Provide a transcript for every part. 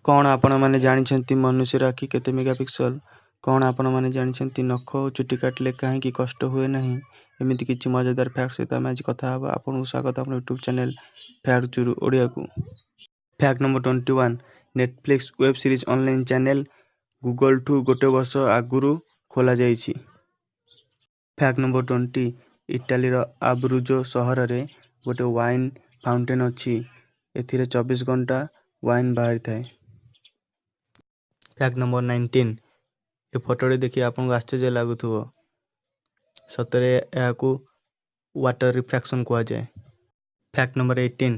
କ'ଣ ଆପଣମାନେ ଜାଣିଛନ୍ତି ମନୁଷ୍ୟର ଆଖି କେତେ ମେଗାପିକ୍ସେଲ? କ'ଣ ଆପଣମାନେ ଜାଣିଛନ୍ତି ନଖ ଓ ଚୁଟି କାଟିଲେ କାହିଁକି କଷ୍ଟ ହୁଏ ନାହିଁ? ଏମିତି କିଛି ମଜାଦାର ଫ୍ୟାକ୍ଟ ସହିତ ଆମେ ଆଜି କଥା ହେବା। ଆପଣଙ୍କୁ ସ୍ୱାଗତ ଆପଣ ୟୁଟ୍ୟୁବ୍ ଚ୍ୟାନେଲ ଫ୍ୟାକ୍ଟ ଚୁରୁ ଓଡ଼ିଆକୁ। Fact number 21। Netflix web series online channel ଗୁଗଲଠୁ ଗୋଟେ ବର୍ଷ ଆଗରୁ ଖୋଲାଯାଇଛି। Fact number 20। ଇଟାଲୀର ଆବ୍ରୁଜୋ ସହରରେ ଗୋଟେ ୱାଇନ୍ ଫାଉଣ୍ଟେନ୍ ଅଛି। ଏଥିରେ 24 ଘଣ୍ଟା ୱାଇନ୍ ବାହାରିଥାଏ। Fact number 19। ଏ ଫଟୋଟି ଦେଖି ଆପଣଙ୍କୁ ଆଶ୍ଚର୍ଯ୍ୟ ଲାଗୁଥିବ। ସତରେ ଏହାକୁ ୱାଟର ରିଫ୍ରାକ୍ସନ୍ କୁହାଯାଏ। Fact number 18।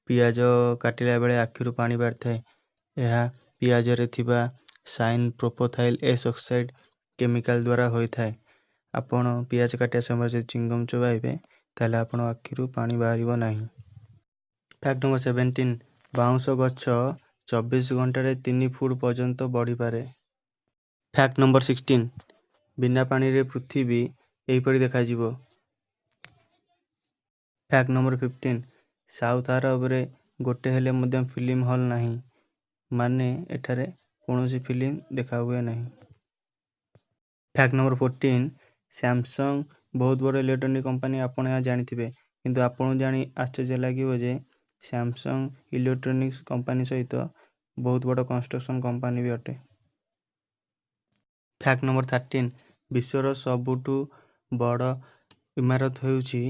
ପିଆଜ କାଟିଲା ବେଳେ ଆଖିରୁ ପାଣି ବାହାରିଥାଏ। ଏହା ପିଆଜରେ ଥିବା ସାଇନ୍ ପ୍ରୋପୋଥାଇଲ୍ ଏସ୍ ଅକ୍ସାଇଡ୍ କେମିକାଲ ଦ୍ୱାରା ହୋଇଥାଏ। ଆପଣ ପିଆଜ କାଟିବା ସମୟରେ ଯଦି ଚିଙ୍ଗମ୍ ଚୋବାଇବେ ତାହେଲେ ଆପଣଙ୍କ ଆଖିରୁ ପାଣି ବାହାରିବ ନାହିଁ। Fact number 17। ବାଉଁଶ ଗଛ 24 ଘଣ୍ଟାରେ 3 ଫୁଟ ପର୍ଯ୍ୟନ୍ତ ବଢ଼ିପାରେ। Fact number 16। ବିନା ପାଣିରେ ପୃଥିବୀ ଏହିପରି ଦେଖାଯିବ। Fact number 15। ସାଉଥ ଆରବରେ ଗୋଟେ ହେଲେ ମଧ୍ୟ ଫିଲ୍ମ ହଲ୍ ନାହିଁ, ମାନେ ଏଠାରେ କୌଣସି ଫିଲ୍ମ ଦେଖାହୁଏ ନାହିଁ। Fact number 14। ସ୍ୟାମସଙ୍ଗ ବହୁତ ବଡ଼ ଇଲେକ୍ଟ୍ରୋନିକ୍ କମ୍ପାନୀ, ଆପଣ ଏହା ଜାଣିଥିବେ। କିନ୍ତୁ ଆପଣଙ୍କୁ ଜାଣି ଆଶ୍ଚର୍ଯ୍ୟ ଲାଗିବ ଯେ ସ୍ୟାମସଙ୍ଗ ଇଲେକ୍ଟ୍ରୋନିକ୍ସ କମ୍ପାନୀ ସହିତ ବହୁତ ବଡ଼ କନଷ୍ଟ୍ରକ୍ସନ୍ କମ୍ପାନୀ ବି ଅଟେ। Fact number 13। ବିଶ୍ୱର ସବୁଠୁ ବଡ଼ ଇମାରତ ହେଉଛି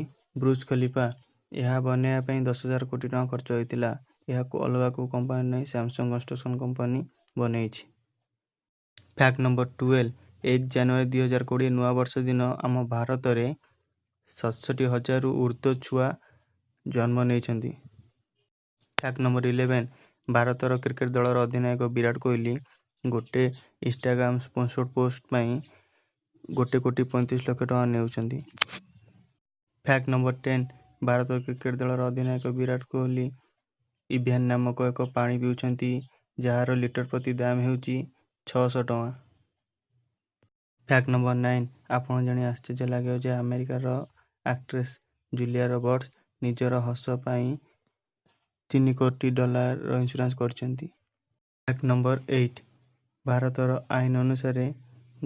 ବୁର୍ଜ ଖଲିଫା। ଏହା ବନାଇବା ପାଇଁ 10,000 କୋଟି ଟଙ୍କା ଖର୍ଚ୍ଚ ହୋଇଥିଲା। ଏହାକୁ ଅଲଗା କେଉଁ କମ୍ପାନୀ ନାହିଁ, ସ୍ୟାମସଙ୍ଗ କନଷ୍ଟ୍ରକ୍ସନ୍ କମ୍ପାନୀ ବନେଇଛି। Fact number 12। 1 ଜାନୁଆରୀ 2020 ନୂଆବର୍ଷ ଦିନ ଆମ ଭାରତରେ 67,000ରୁ ଉର୍ଦ୍ଧ୍ୱ ଛୁଆ ଜନ୍ମ ନେଇଛନ୍ତି। Fact number 11। ଭାରତର କ୍ରିକେଟ ଦଳର ଅଧିନାୟକ ବିରାଟ କୋହଲି ଗୋଟେ ଇନଷ୍ଟାଗ୍ରାମ ସ୍ପନ୍ସର୍ଡ ପୋଷ୍ଟ ପାଇଁ 1,35,00,000 ଟଙ୍କା ନେଉଛନ୍ତି। Fact number 10। ଭାରତୀୟ କ୍ରିକେଟ ଦଳର ଅଧିନାୟକ ବିରାଟ କୋହଲି ଇଭିଆନ୍ ନାମକ ଏକ ପାଣି ପିଉଛନ୍ତି, ଯାହାର ଲିଟର ପ୍ରତି ଦାମ ହେଉଛି 600 ଟଙ୍କା। Fact number 9। ଆପଣ ଜାଣି ଆଶ୍ଚର୍ଯ୍ୟ ଲାଗିବ ଯେ ଆମେରିକାର ଆକ୍ଟ୍ରେସ୍ ଜୁଲିଆ ରବର୍ଟସ୍ ନିଜର ହସ ପାଇଁ $3 କୋଟି ଇନ୍ସୁରାନ୍ସ କରିଛନ୍ତି। Fact number 8। ଭାରତର ଆଇନ ଅନୁସାରେ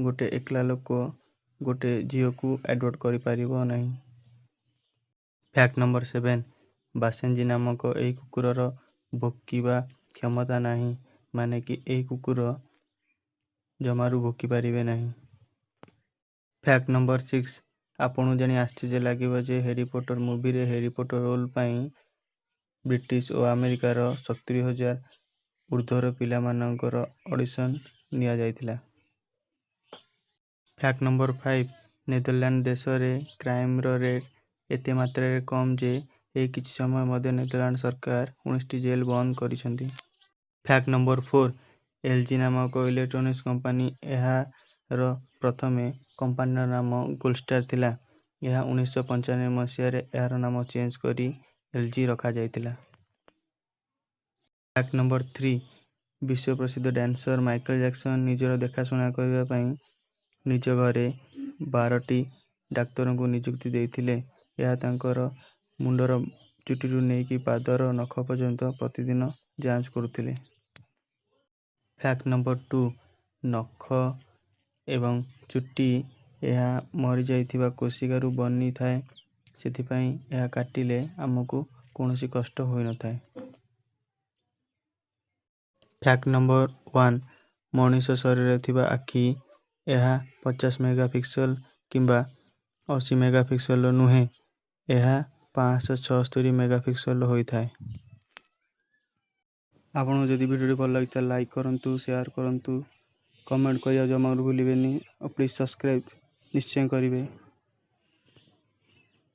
ଗୋଟେ ଏକଲା ଲୋକ ଗୋଟେ ଝିଅକୁ ଆଡପ୍ଟ କରିପାରିବ ନାହିଁ। Fact number 7। ବାସେଞ୍ଜି ନାମକ ଏହି କୁକୁରର ଭୋକିବା କ୍ଷମତା ନାହିଁ, ମାନେ କି ଏହି କୁକୁର ଜମାରୁ ଭୋକି ପାରିବେ ନାହିଁ। Fact number 6। ଆପଣଙ୍କୁ ଜାଣି ଆଶ୍ଚର୍ଯ୍ୟ ଲାଗିବ ଯେ ହ୍ୟାରି ପୋଟର ମୁଭିରେ ହ୍ୟାରି ପୋଟର ରୋଲ୍ ପାଇଁ ବ୍ରିଟିଶ ଓ ଆମେରିକାର 70,000 ଉର୍ଦ୍ଧ୍ୱର ପିଲାମାନଙ୍କର ଅଡିସନ୍ ନିଆଯାଇଥିଲା। Fact number 5। ନେଦରଲ୍ୟାଣ୍ଡ ଦେଶରେ କ୍ରାଇମର ରେଟ୍ ଏତେ ମାତ୍ରାରେ କମ୍ ଯେ ଏହି କିଛି ସମୟ ମଧ୍ୟରେ ନେଦରଲ୍ୟାଣ୍ଡ ସରକାର 19ଟି ଜେଲ୍ ବନ୍ଦ କରିଛନ୍ତି। Fact number 4। ଏଲ୍‌ଜି ନାମକ ଇଲେକ୍ଟ୍ରୋନିକ୍ସ କମ୍ପାନୀ, ଏହାର ପ୍ରଥମେ କମ୍ପାନୀର ନାମ ଗୋଲ୍ଡଷ୍ଟାର ଥିଲା। ଏହା 1995 ମସିହାରେ ଏହାର ନାମ ଚେଞ୍ଜ କରି ଏଲ୍‌ଜି ରଖାଯାଇଥିଲା। Fact number 3। ବିଶ୍ୱ ପ୍ରସିଦ୍ଧ ଡ୍ୟାନ୍ସର ମାଇକେଲ୍ ଜ୍ୟାକସନ୍ ନିଜର ଦେଖାଶୁଣା କରିବା ପାଇଁ ନିଜ ଘରେ 12ଟି ଡାକ୍ତରଙ୍କୁ ନିଯୁକ୍ତି ଦେଇଥିଲେ। ଏହା ତାଙ୍କର ମୁଣ୍ଡର ଚୁଟିରୁ ନେଇକି ପାଦର ନଖ ପର୍ଯ୍ୟନ୍ତ ପ୍ରତିଦିନ ଯାଞ୍ଚ କରୁଥିଲେ। Fact number 2। ନଖ ଏବଂ ଚୁଟି ଏହା ମରିଯାଇଥିବା କୋଷିକାରୁ ବନିଥାଏ, ସେଥିପାଇଁ ଏହା କାଟିଲେ ଆମକୁ କୌଣସି କଷ୍ଟ ହୋଇନଥାଏ। Fact number 1। ମଣିଷ ଶରୀରରେ ଥିବା ଆଖି, ଏହା 50 ମେଗାପିକ୍ସେଲ କିମ୍ବା 80 ମେଗାପିକ୍ସେଲର ନୁହେଁ, ଏହା 576 ମେଗାପିକ୍ସେଲର ହୋଇଥାଏ। ଆପଣଙ୍କୁ ଯଦି ଭିଡ଼ିଓଟି ଭଲ ଲାଗିଥାଏ ଲାଇକ୍ କରନ୍ତୁ, ସେୟାର କରନ୍ତୁ, କମେଣ୍ଟ କରିବା ଜମାରୁ ଭୁଲିବେନି ଆଉ ପ୍ଲିଜ୍ ସବସ୍କ୍ରାଇବ୍ ନିଶ୍ଚୟ କରିବେ।